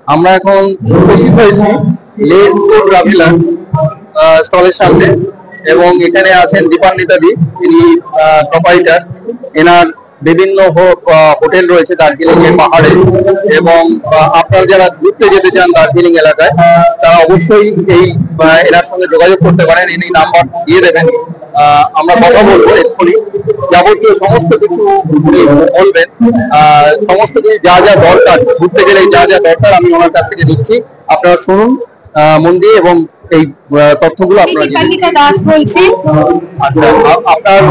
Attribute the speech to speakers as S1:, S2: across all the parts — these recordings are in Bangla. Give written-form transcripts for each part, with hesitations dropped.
S1: আমরা এখন উপস্থিত হয়েছি লেটস গো ট্রাভেলার স্টলের সামনে, এবং এখানে আছেন দীপান্বিতা দি, তিনি প্রোপাইটার। এনার বিভিন্ন হোটেল রয়েছে দার্জিলিং এর পাহাড়ে, এবং আপনারা যারা ঘুরতে যেতে চান দার্জিলিং এলাকায় তারা অবশ্যই এই এনার সঙ্গে যোগাযোগ করতে পারেন। ইনি নাম্বার দিয়ে দেবেন, আমরা কথা বলবো এক্ষুনি। যাবতীয় সমস্ত কিছু উনি বলবেন, সমস্ত কিছু যা যা দরকার ঘুরতে গেলে যা যা দরকার আমি ওনার কাছ থেকে দিচ্ছি, আপনারা শুনুন মন দিয়ে, এবং এই তথ্যগুলো আপনারা
S2: দীপান্বিতা দাস বলছি।
S1: আচ্ছা, আপনার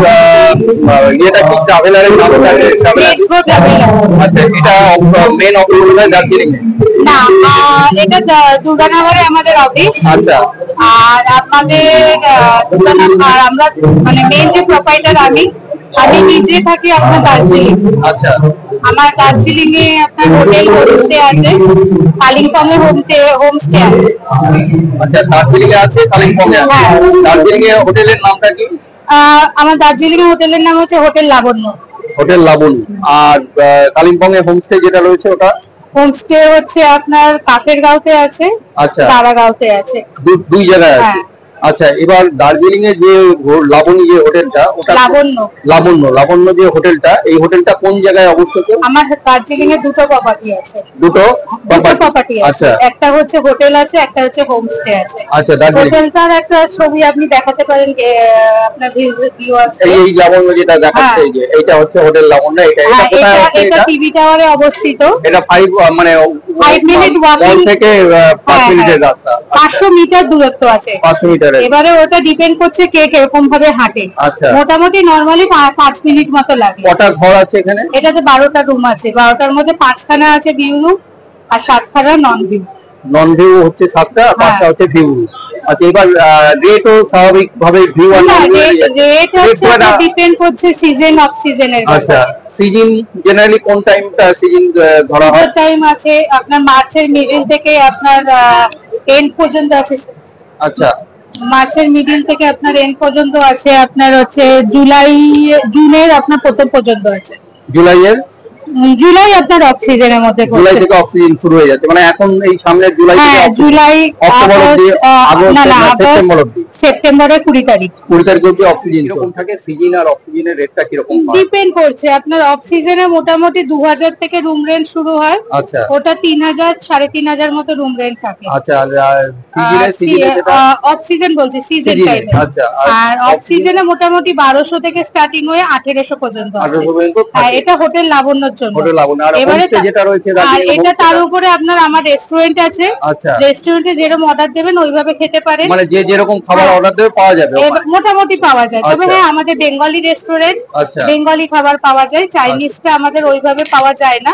S1: ইয়েটা কি ট্রাভেলারের নাম?
S2: Let's go traveller.
S1: আচ্ছা, এটা মেন অফিস কোথায় দার্জিলিং এ?
S2: না, এটা দুর্গানগরে আমাদের অফিস।
S1: আচ্ছা,
S2: আর আমাদের দুর্গানগর, আমরা মানে মেন যে প্রোপাইটার আমি নিজে থাকি আপনার দার্জিলিং।
S1: আচ্ছা,
S2: আমার দার্জিলিং এ আপনার হোটেল হোমস্টে আছে, কালিম্পং এ হোমস্টে আছে।
S1: আচ্ছা, দার্জিলিং এ আছে, কালিম্পং এ আছে। দার্জিলিং এ হোটেলের নামটা কি?
S2: আমার দার্জিলিং এ হোটেলের নাম হচ্ছে হোটেল লাবণ্য।
S1: হোটেল লাবণ্য। আর কালিম্পং এ হোমস্টে যেটা রয়েছে ওটা?
S2: হোমস্টে হচ্ছে আপনার কাকেরগাঁওতে আছে,
S1: আচ্ছা,
S2: তারাগাঁওতে আছে,
S1: দুই জায়গায় আছে। আচ্ছা, এবার দার্জিলিং এ যে লাবণী যে হোটেলটা, ওটা লাবণ্য যে হোটেলটা, এই হোটেলটা কোন জায়গায় অবস্থিত?
S2: আমার দার্জিলিং এ দুটো প্রপার্টি আছে।
S1: দুটো
S2: প্রপার্টি আছে।
S1: আচ্ছা,
S2: একটা হচ্ছে হোটেল আছে, একটা হচ্ছে হোমস্টে আছে।
S1: আচ্ছা,
S2: হোটেলটার একটা ছবি আপনি দেখাতে পারেন আপনার ভিউয়ার্স।
S1: এই লাবণ্য যেটা দেখাচ্ছে, এই যে এইটা হচ্ছে হোটেল লাবণ্য।
S2: এটা টিভি টাওয়ারে অবস্থিত।
S1: এটা 5
S2: মিনিট ওয়াকিং
S1: থেকে 5 মিনিটের রাস্তা।
S2: 500 মিটার দূরত্ব আছে।
S1: 500 মিটার।
S2: এবারে ওটা ডিপেন্ড করছে কে কিরকম ভাবে হাঁটে।
S1: আচ্ছা,
S2: মোটামুটি নরমালি 5 মিনিট মতো লাগে।
S1: কটা ঘর আছে এখানে?
S2: এটাতে 12টা রুম আছে। 12টার মধ্যে 5খানা আছে ভিউ রুম আর 7খানা নন ভিউ।
S1: নন ভিউ হচ্ছে 7টা, 5টা হচ্ছে ভিউ। আচ্ছা, এবার রেটও স্বাভাবিক ভাবে ভিউ আর নন ভিউ
S2: রেট হচ্ছে ডিপেন্ড করছে সিজন অফ সিজনের।
S1: আচ্ছা, সিজন জেনারেলি কোন টাইমটা সিজন ধরা হয়?
S2: টাইম আছে আপনার মার্চের মিডল থেকে আপনার এন্ড পর্যন্ত আছে। আচ্ছা, মার্চের মিডল থেকে আপনার এন্ড পর্যন্ত আছে। আপনার হচ্ছে জুনের আপনার প্রথম পর্যন্ত আছে। জুলাই আপনার অফ সিজনের মধ্যে,
S1: জুলাই থেকে অফ সিজন শুরু হয়ে যাচ্ছে, মানে এখন এই সামনে জুলাই থেকে
S2: জুলাই,
S1: অক্টোবর অবধি, সেপ্টেম্বর অবধি।
S2: সেপ্টেম্বরের 20 তারিখ
S1: অবধি অফ সিজন। এরকম থাকে সিজন আর অফ সিজনের রেটটা কি রকম হয়?
S2: ডিপেন্ড করছে। আপনার অফ সিজনে মোটামুটি 2000 থেকে রুম রেন্ট শুরু হয়।
S1: আচ্ছা,
S2: ওটা 3000 3500 মতো রুম রেন্ট থাকে।
S1: আচ্ছা, আর
S2: অফ সিজন বলছে সিজন টাইমে।
S1: আচ্ছা,
S2: আর অফ সিজনে মোটামুটি 1200 থেকে স্টার্টিং হয়ে 1800 পর্যন্ত আছে। এটা হোটেল লাবণ্যর জন্য।
S1: এবারে যেটা রয়েছে
S2: এটা তার উপরে আপনার আমার রেস্টুরেন্ট আছে। রেস্টুরেন্টে যেরকম অর্ডার দেবেন ওইভাবে খেতে পারেন,
S1: মানে যে যেরকম খাবার অর্ডার দেবে পাওয়া যাবে,
S2: মোটামুটি পাওয়া যায়। তবে হ্যাঁ, আমাদের বেঙ্গলি রেস্টুরেন্ট, বেঙ্গলি খাবার পাওয়া যায়। চাইনিজটা আমাদের ওইভাবে পাওয়া যায় না।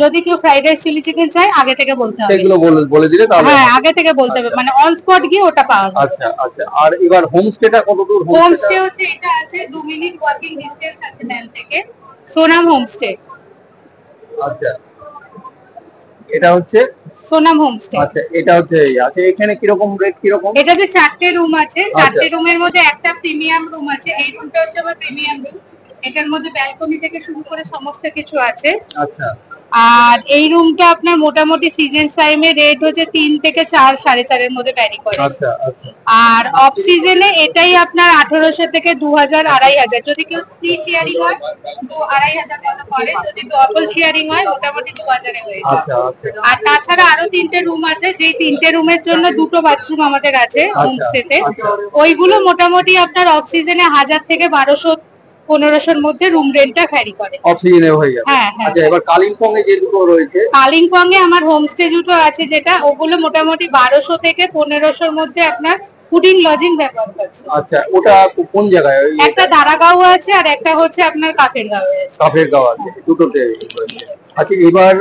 S2: যদি কেউ ফ্রাইড রাইস চিলি চিকেন চায় আগে থেকে বলতে হবে।
S1: সেগুলো বলে দিলে তাহলে?
S2: হ্যাঁ, আগে থেকে বলতে হবে, মানে অন স্পট গিয়ে ওটা পাওয়া যায়।
S1: আচ্ছা, আচ্ছা। আর এবার হোমস্টেটা কত দূর?
S2: হোমস্টে হচ্ছে এটা আছে 2 মিনিট ওয়াকিং ডিসটেন্স আছে ম্যাল থেকে, সোনাম হোমস্টে।
S1: আচ্ছা, এটা হচ্ছে সোনাম হোমস্টে। আচ্ছা, এটা হচ্ছে আচ্ছা, এখানে কি রকম রেট, কি রকম?
S2: এটাতে 4টে রুম আছে। 4টে রুমের মধ্যে একটা প্রিমিয়াম রুম আছে। এই রুমটা হচ্ছে আমার প্রিমিয়াম রুম। এটার মধ্যে ব্যালকনি থেকে শুরু করে সমস্ত কিছু আছে।
S1: আচ্ছা,
S2: আর এই রুমটা আপনার মোটামুটি সিজন টাইমে রেট হচ্ছে 3 থেকে 4 4.5 এর মধ্যে ভ্যারি করে।
S1: আচ্ছা, আচ্ছা। আর
S2: অফ সিজনে এটাই আপনার 1800 থেকে 2000 2500। যদি কেউ 3 শেয়ারিং হয় তো 2500 টাকা পড়ে। যদি ডবল শেয়ারিং হয় মোটামুটি 2000 এ হয়ে যায়।
S1: আচ্ছা, আচ্ছা।
S2: আর তাছাড়া আরো 3টে রুম আছে। সেই 3টে রুমের জন্য 2টো বাথরুম আমাদের আছে হোমস্টেতে। ওইগুলো মোটামুটি আপনার অফ সিজনে 1000 থেকে 1200 1500-র মধ্যে রুম রেন্টটা ভ্যারি করে।
S1: অফ সিজনে হয়ে যাবে। আচ্ছা, এবার কালিম্পং এ যে দুটো রয়েছে,
S2: কালিম্পং এ আমার হোমস্টে দুটো আছে, যেটা ওগুলো মোটামুটি 1200 থেকে 1500-র মধ্যে আপনার ফুডিং লজিং ব্যবহার করছে।
S1: আচ্ছা, ওটা কোন জায়গায়?
S2: একটা দারাগাঁও আছে আর একটা হচ্ছে আপনার কাফেরগাঁও আছে।
S1: কাফেরগাঁও আছে, দুটোতে। আচ্ছা, এবার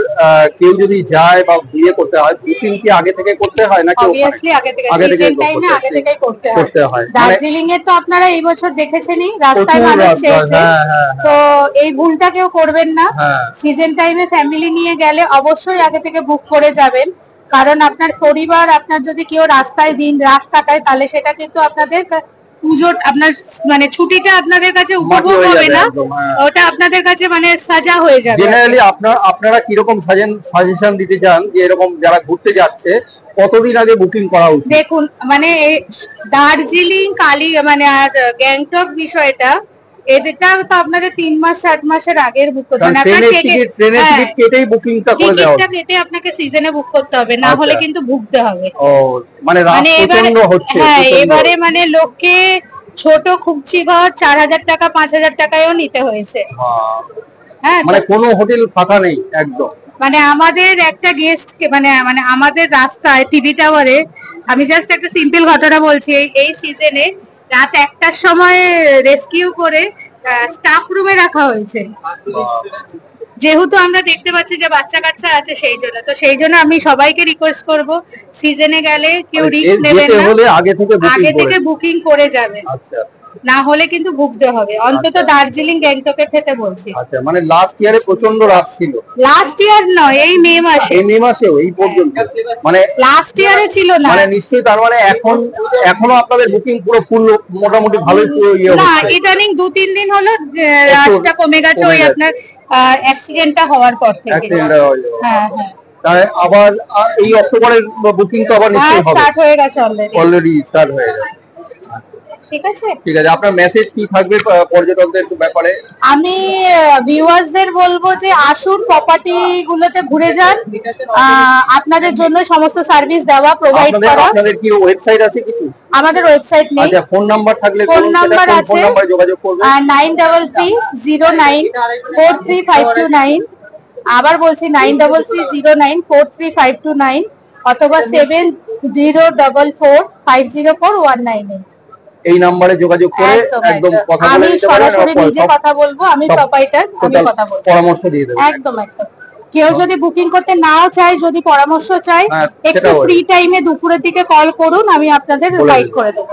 S1: কেউ যদি যায় বা বিয়ে করতে হয়, বুকিং কি আগে থেকে করতে হয় নাকি?
S2: অবভিয়াসলি আগে থেকে করতে হয়। দার্জিলিং এ তো আপনারা এই বছর দেখেছেনই রাস্তায় মানুষ ছেড়েছে, তো এই ভুলটা কেউ করবেন না। সিজন টাইমে ফ্যামিলি নিয়ে গেলে অবশ্যই আগে থেকে বুক করে যাবেন, কারণ আপনার পরিবার, আপনার যদি কেউ রাস্তায় দিন রাত কাটায় তাহলে সেটা কিন্তু আপনাদের পুজো আপনার মানে ছুটিটা আপনাদের কাছে উপভোগ হবে না, ওটা আপনাদের কাছে মানে সাজা হয়ে যাবে।
S1: জেনারেলি আপনারা কিরকম সাজেশন দিতে চান যে এরকম যারা ঘুরতে যাচ্ছে কতদিন আগে বুকিং করা উচিত?
S2: দেখুন মানে দার্জিলিং কালি মানে আর গ্যাংটক বিষয়টা এটা তো আপনাদের 3 মাস 7 মাসের আগের বুক করতে হবে।
S1: ট্রেনের টিকিট কেটেই বুকিংটা করে দেওয়া হবে।
S2: টিকিটটা কেটে আপনাকে সিজনে বুক করতে হবে, না হলে কিন্তু ভুগতে হবে।
S1: ও মানে রাত প্রচন্ড হচ্ছে।
S2: হ্যাঁ এবারে মানে লোককে ছোট খুবচি ঘর 4000 টাকা 5000 টাকায়ও নিতে হয়েছে। হ্যাঁ
S1: মানে কোনো হোটেল ফাঁকা নেই একদম।
S2: মানে আমাদের একটা গেস্ট মানে আমাদের রাস্তায় টিভি টাওয়ারে, আমি জাস্ট একটা সিম্পল ঘটনা বলছি, এই সিজনে রাত 1টার সময় রেস্কিউ করে স্টাফ রুমে রাখা হয়েছে, যেহেতু আমরা দেখতে পাচ্ছি যে বাচ্চা কাচ্চা আছে সেই জন্য আমি সবাইকে রিকোয়েস্ট করব সিজনে গেলে কেউ রিস্ক নেবেন না, আগে থেকে বুকিং করে যাবেন। আচ্ছা, না হলে কিন্তু ভুগতে হবে। অন্তত দার্জিলিং গ্যাংটকের থেকে বলছি।
S1: আচ্ছা মানে লাস্ট ইয়ারে প্রচন্ড রাশ ছিল।
S2: লাস্ট ইয়ার নয়, এই মে মাসেও
S1: এই পর্যন্ত মানে
S2: লাস্ট ইয়ারে ছিল না।
S1: মানে নিশ্চয়ই তার মানে এখনো আপনাদের বুকিং পুরো ফুল মোটামুটি ভালোই ইয়ে হচ্ছে।
S2: না ইদানিং 2-3 দিন হলো রাশটা কমে গেছে, ওই আপনার অ্যাক্সিডেন্টটা হওয়ার পর থেকে। হ্যাঁ হ্যাঁ
S1: তাই আবার এই অক্টোবরের বুকিং তো আবার নিশ্চয়ই হবে।
S2: স্টার্ট হয়ে গেছে
S1: অলরেডি স্টার্ট হয়ে গেছে।
S2: ঠিক আছে
S1: আপনার মেসেজ কি থাকবে পর্যটকদের ব্যাপারে?
S2: আমি ভিউয়ার্সদের বলবো যে আসুন, প্রপার্টি গুলোতে ঘুরে যান, আপনাদের জন্য সমস্ত সার্ভিস দেওয়া প্রোভাইড করা।
S1: আপনাদের কি ওয়েবসাইট আছে কিছু?
S2: আমাদের ওয়েবসাইট নেই।
S1: আচ্ছা ফোন নাম্বার থাকলে
S2: ফোন নাম্বার আছে,
S1: ফোন নাম্বারে যোগাযোগ করবেন
S2: 9330943529। আবার বলছি 9330943529 অথবা 7044504198।
S1: এই নম্বরে যোগাযোগ করে একদম কথা বলে নিতে পারেন।
S2: আমি সরাসরি নিজে কথা বলবো, আমি প্রপাইটার, আমি কথা বলবো,
S1: পরামর্শ দিয়ে দেব।
S2: একদম। কেউ যদি বুকিং করতে নাও চায়, যদি পরামর্শ চায়, একটু ফ্রি টাইমে দুপুরের দিকে কল করুন, আমি আপনাদের গাইড করে দেবো।